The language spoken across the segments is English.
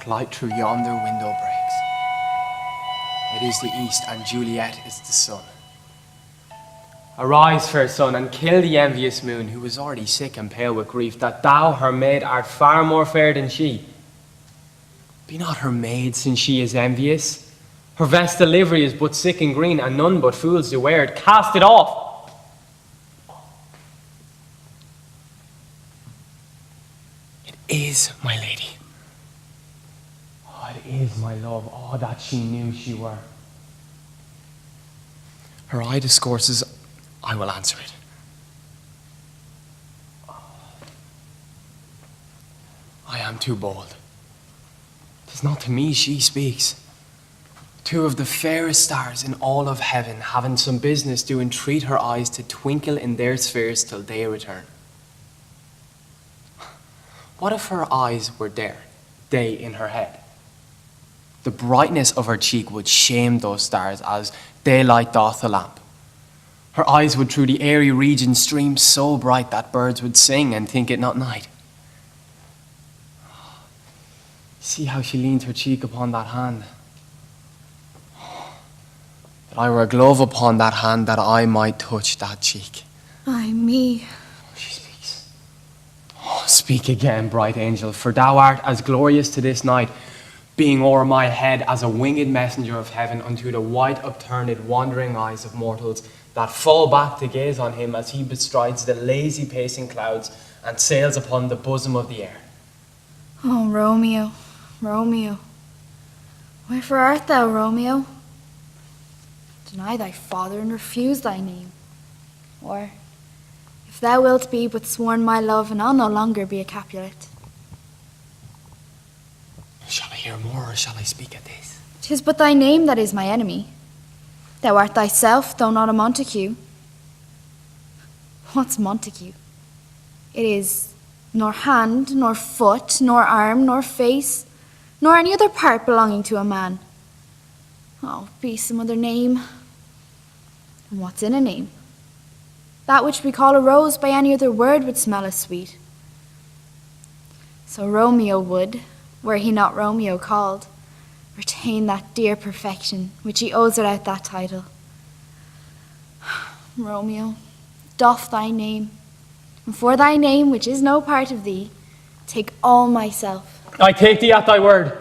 dark light through yonder window breaks. It is the east, and Juliet is the sun. Arise, fair sun, and kill the envious moon, who is already sick and pale with grief, that thou, her maid, art far more fair than she. Be not her maid, since she is envious. Her vestal livery is but sick and green, and none but fools do wear it. Cast it off! It is my lady. Oh, it is my love. Oh, that she knew she were. Her eye discourses, I will answer it. I am too bold. 'Tis not to me she speaks. Two of the fairest stars in all of heaven, having some business, do entreat her eyes to twinkle in their spheres till they return. What if her eyes were there, they in her head? The brightness of her cheek would shame those stars as daylight doth a lamp. Her eyes would through the airy region stream so bright that birds would sing and think it not night. See how she leans her cheek upon that hand. That I were a glove upon that hand, that I might touch that cheek. Ay me. She speaks. Oh, speak again, bright angel, for thou art as glorious to this night, being o'er my head as a winged messenger of heaven unto the white upturned wandering eyes of mortals that fall back to gaze on him as he bestrides the lazy pacing clouds and sails upon the bosom of the air. Oh, Romeo, Romeo. Wherefore art thou, Romeo? Deny thy father and refuse thy name. Or, if thou wilt be but sworn my love, and I'll no longer be a Capulet. Shall I hear more, or shall I speak at this? 'Tis but thy name that is my enemy. Thou art thyself, though not a Montague. What's Montague? It is nor hand, nor foot, nor arm, nor face, nor any other part belonging to a man. Oh, be some other name. And what's in a name? That which we call a rose by any other word would smell as sweet. So Romeo would, were he not Romeo called, retain that dear perfection which he owes without that title. Romeo, doff thy name, and for thy name, which is no part of thee, take all myself. I take thee at thy word.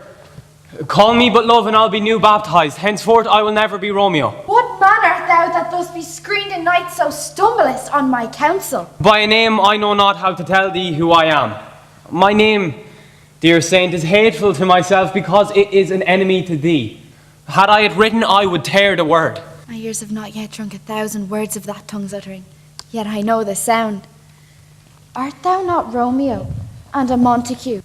Call me but love, and I'll be new baptized. Henceforth I will never be Romeo. What man art thou that thus be screened in night, so stumblest on my counsel? By a name I know not how to tell thee who I am. My name, dear saint, is hateful to myself because it is an enemy to thee. Had I it written, I would tear the word. My ears have not yet drunk 1,000 words of that tongue's uttering, yet I know the sound. Art thou not Romeo, and a Montague?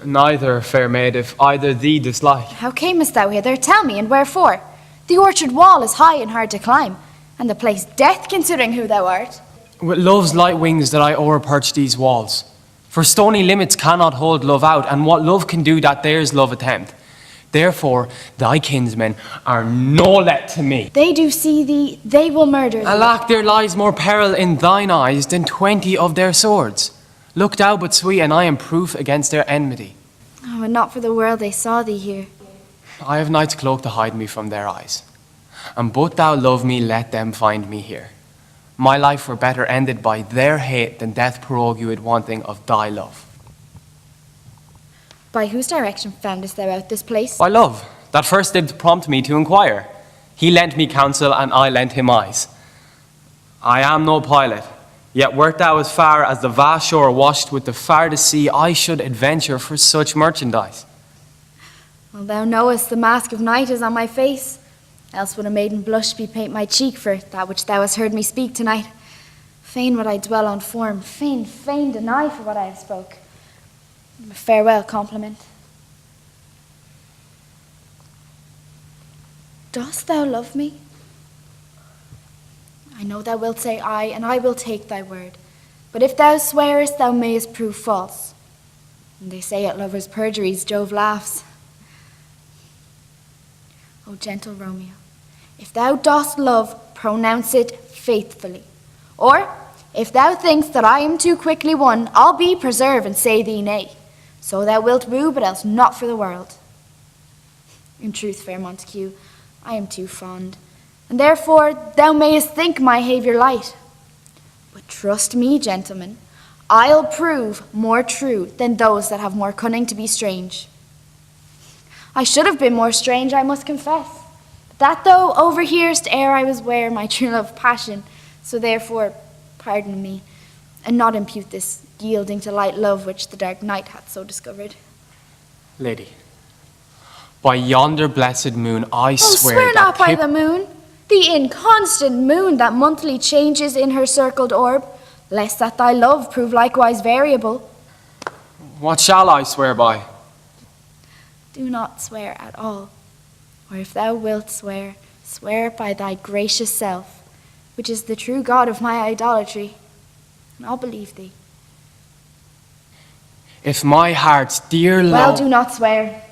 Neither, fair maid, if either thee dislike. How camest thou hither? Tell me, and wherefore? The orchard wall is high and hard to climb, and the place death, considering who thou art. With love's light wings that I o'erperch these walls. For stony limits cannot hold love out, and what love can do that theirs love attempt. Therefore, thy kinsmen are no let to me. They do see thee, they will murder thee. Alack, there lies more peril in thine eyes than 20 of their swords. Look thou but sweet, and I am proof against their enmity. Oh, and not for the world they saw thee here. I have night's cloak to hide me from their eyes. And but thou love me, let them find me here. My life were better ended by their hate than death prorogue you it wanting of thy love. By whose direction foundest thou out this place? By love, that first did prompt me to inquire. He lent me counsel, and I lent him eyes. I am no pilot, yet wert thou as far as the vast shore washed with the farthest sea, I should adventure for such merchandise. Well, thou knowest the mask of night is on my face, else would a maiden blush bepaint my cheek for that which thou hast heard me speak tonight. Fain would I dwell on form, fain deny for what I have spoke. A farewell compliment. Dost thou love me? I know thou wilt say aye, and I will take thy word. But if thou swearest, thou mayest prove false. And they say at lovers' perjuries, Jove laughs. O gentle Romeo, if thou dost love, pronounce it faithfully. Or, if thou thinkst that I am too quickly won, I'll be preserve and say thee nay. So thou wilt woo, but else not for the world. In truth, fair Montague, I am too fond, and therefore thou mayest think my behaviour light. But trust me, gentlemen, I'll prove more true than those that have more cunning to be strange. I should have been more strange, I must confess. But that thou overhearest ere I was ware my true love passion, so therefore pardon me, and not impute this yielding to light love which the dark night hath so discovered. Lady, by yonder blessed moon, I swear swear that not by the moon, the inconstant moon that monthly changes in her circled orb, lest that thy love prove likewise variable. What shall I swear by? Do not swear at all, or if thou wilt swear, swear by thy gracious self, which is the true God of my idolatry, and I'll believe thee. If my heart's dear love... Well, do not swear.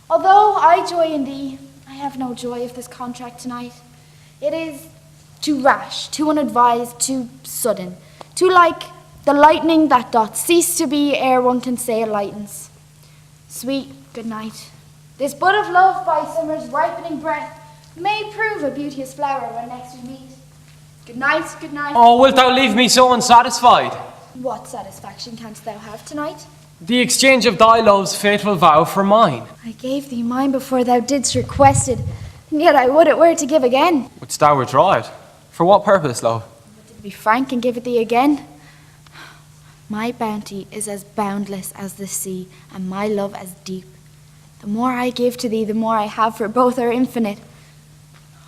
Although I joy in thee, I have no joy of this contract tonight. It is too rash, too unadvised, too sudden, too like the lightning that doth cease to be ere one can say it lightens. Sweet good night. This bud of love by summer's ripening breath may prove a beauteous flower when next we meet. Good night, good night. Oh, wilt thou leave me so unsatisfied? What satisfaction canst thou have tonight? The exchange of thy love's fatal vow for mine. I gave thee mine before thou didst request it, and yet I would it were to give again. Wouldst thou withdraw it? For what purpose, love? But to be frank and give it thee again. My bounty is as boundless as the sea, and my love as deep. The more I give to thee, the more I have, for both are infinite.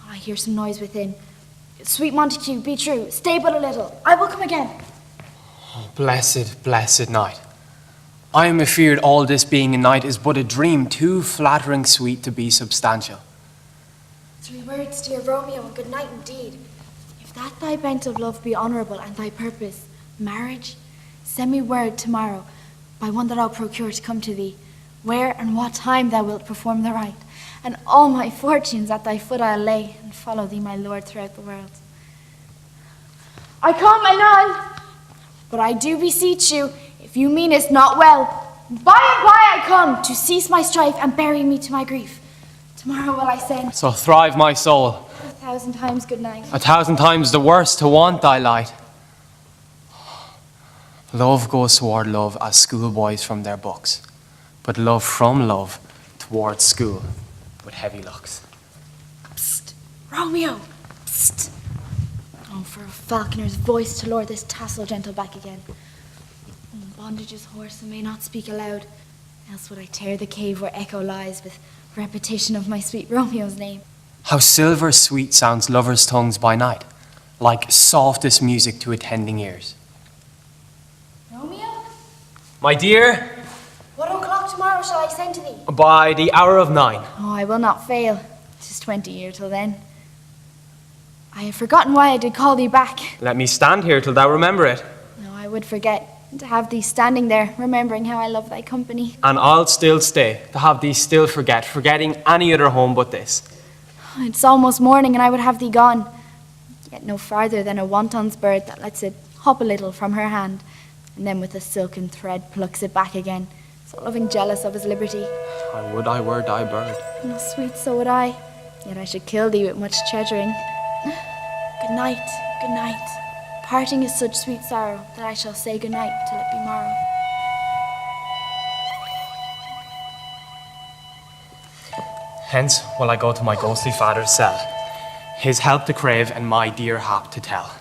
I hear some noise within. Sweet Montague, be true. Stay but a little. I will come again. Oh, blessed, blessed night. I am afeard all this being a night is but a dream too flattering sweet to be substantial. 3 words, dear Romeo, and good night indeed. If that thy bent of love be honourable, and thy purpose marriage, send me word tomorrow by one that I'll procure to come to thee, where and what time thou wilt perform the rite, and all my fortunes at thy foot I'll lay, and follow thee, my lord, throughout the world. I come anon, but I do beseech you, if you meanest not well, by and by I come to cease my strife and bury me to my grief. Tomorrow will I send. So thrive my soul. 1,000 times good night. 1,000 times the worse to want thy light. Love goes toward love as schoolboys from their books, but love from love towards school with heavy looks. Psst, Romeo, psst. Oh, for a falconer's voice to lure this tassel gentle back again. Bondage is hoarse and may not speak aloud, else would I tear the cave where echo lies with repetition of my sweet Romeo's name. How silver sweet sounds lovers' tongues by night, like softest music to attending ears. Romeo? My dear, What o'clock tomorrow shall I send to thee? by the hour of 9. Oh, I will not fail. 'Tis 20 year till then. I have forgotten why I did call thee back. Let me stand here till thou remember it, No, I would forget. And to have thee standing there, remembering how I love thy company. and I'll still stay, to have thee still forgetting any other home but this. It's almost morning and I would have thee gone. Yet no farther than a wanton's bird that lets it hop a little from her hand, and then with a silken thread plucks it back again, so loving jealous of his liberty. I would I were thy bird. Oh, sweet, so would I. Yet I should kill thee with much treasuring. Good night, good night. Parting is such sweet sorrow that I shall say good night till it be morrow. Hence will I go to my ghostly father's cell, his help to crave and my dear hap to tell.